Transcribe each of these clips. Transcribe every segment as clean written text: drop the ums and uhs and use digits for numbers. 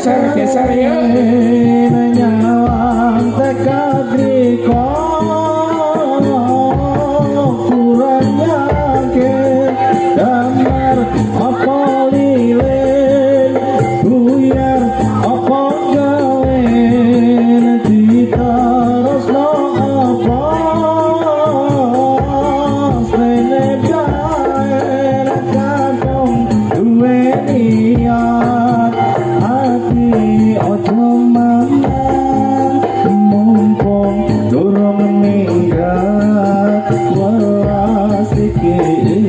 geser ya nyawang tekad riko kurang yakin damar apa lilin buyar apa gawe ditarosno apa sene gawe kagum duwe niat hati ojo mangan mumpung durung minggat welas iki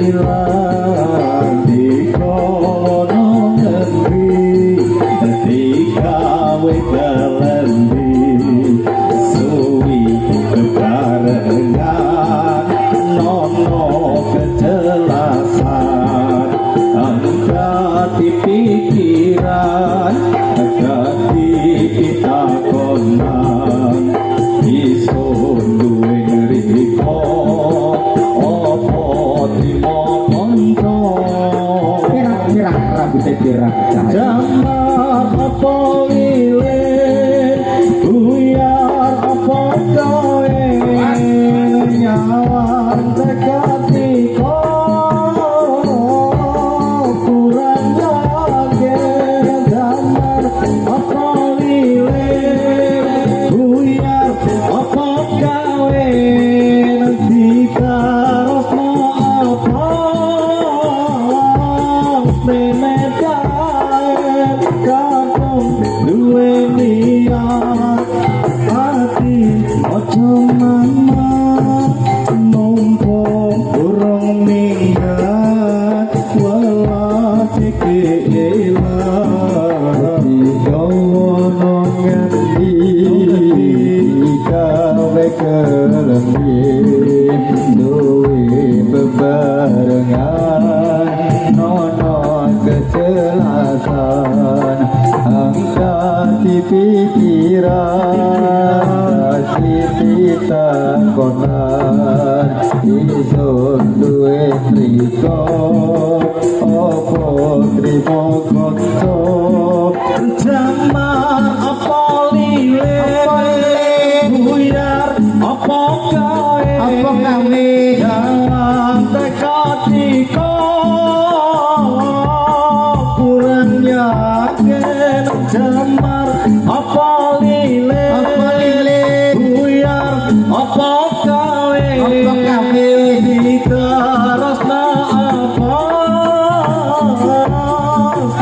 ilang dikono ngendi digawe kelendi suwi kebarengan nono kejelasan angkati pikiran angkati pitakonan isun duwe ngriko opo timo konco pirang-pirang rambutnya pirang jamar apa lilin buyar apa gawe nyawang tekad riko kurang yakin damar apa lilin buyar apa gawe ditarosno apa menekan kagum duwe niat hati ojo mangan mumpung durung minggat welas iki ilang digono ngendi gawe kelembi duwe bebarengan nono kejelasan angkati pikiran sipita konan isun duwe triko opo trimo konco jamar apa lilin buyar apa gawe jangan tekad riko kurang yakin jamar apa lilin buyar apa gawe ditarosno apa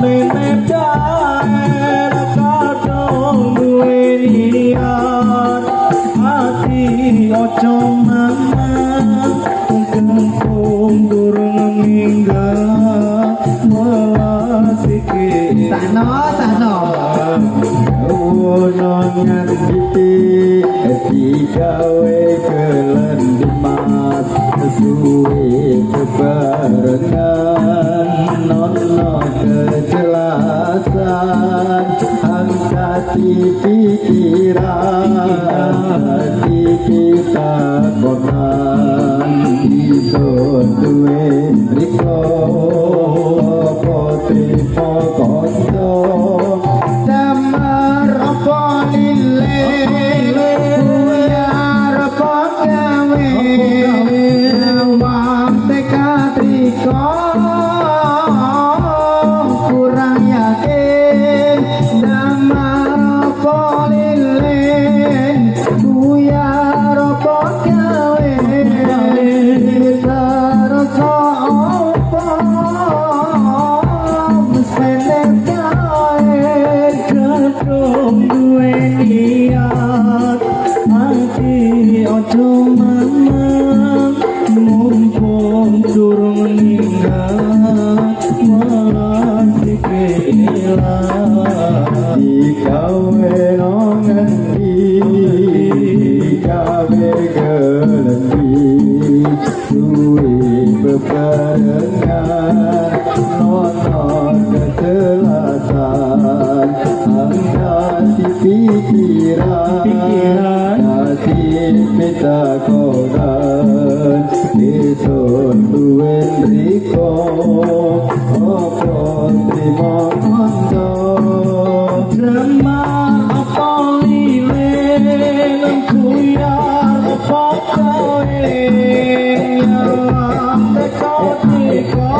menet daer kadung duwe niat hati ojo mangan mumpung durung minggat welas iki sahno ono ngendi digawe kelendi mas suwe kebarengan nono kejelasan angkati pikiran kita konan isun duwe riko potri pokonco damar apa lilin buyar apa gawe wang tekad riko kurang yakin damar apa lilin buyar apa gawe ditarosno apa mesene gawe kadung duwe niat hati ojo mangan mumpung durung minggat welas iki ilang digawe nang ngendi gawe kelembi duwe bebarengan nono kejelasan angkati pikiran hati pitakonan isun duwe riko apa trimo konco Rama apa lilin kuyar apa kowe yang teka-teka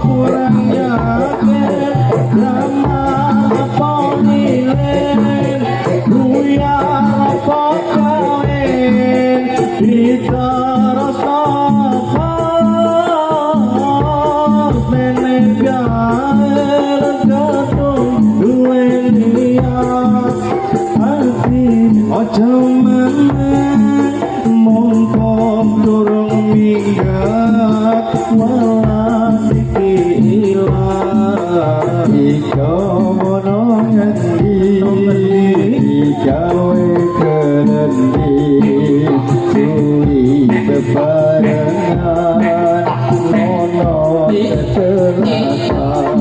kurang yakin Rama apa lilin kuyar apa kowe kita rasa ojo meneh mongko durung minggat welas iki ilang iko mono ngendi gawe kerendi suwi bebarengan mono kecelakaan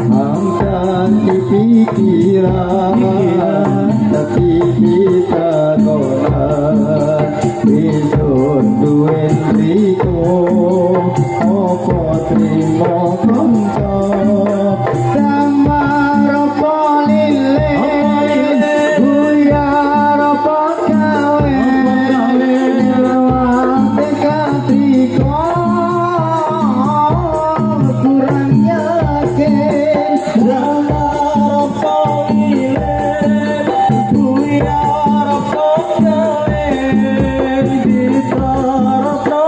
angkat di pikiran tapi kita tolak isun duwen riko opo trimo konco damar opo lilin buyar opo gawe lewat katriko kurang yakin damar opo lilin buyar opo gawe kita rasa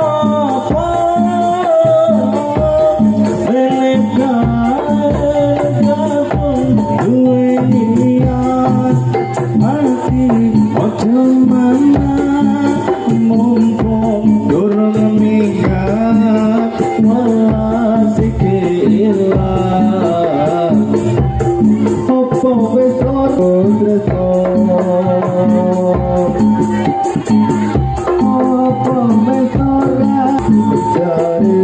ojo mana mumpung durung minggat welas iki ilang opo wis ora tresno opo wis ora cari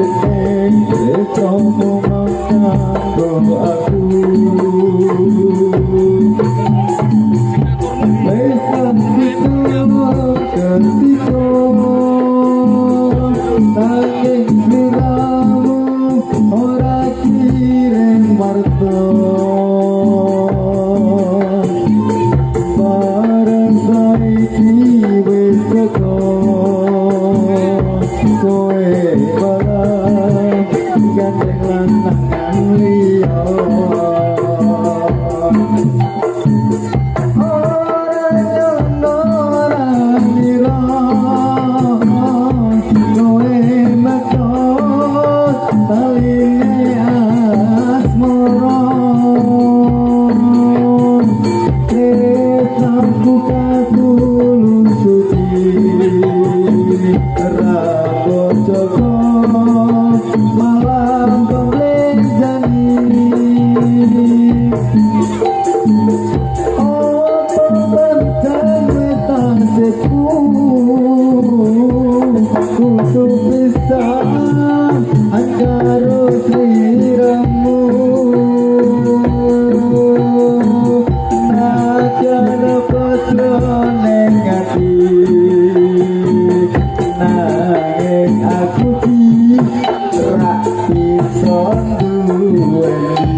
wis omong kanggo aku nanging sliramu ora kirim marto bareng saiki wis teko kowe malah gandeng lanangan liya aku ki ra iso duweni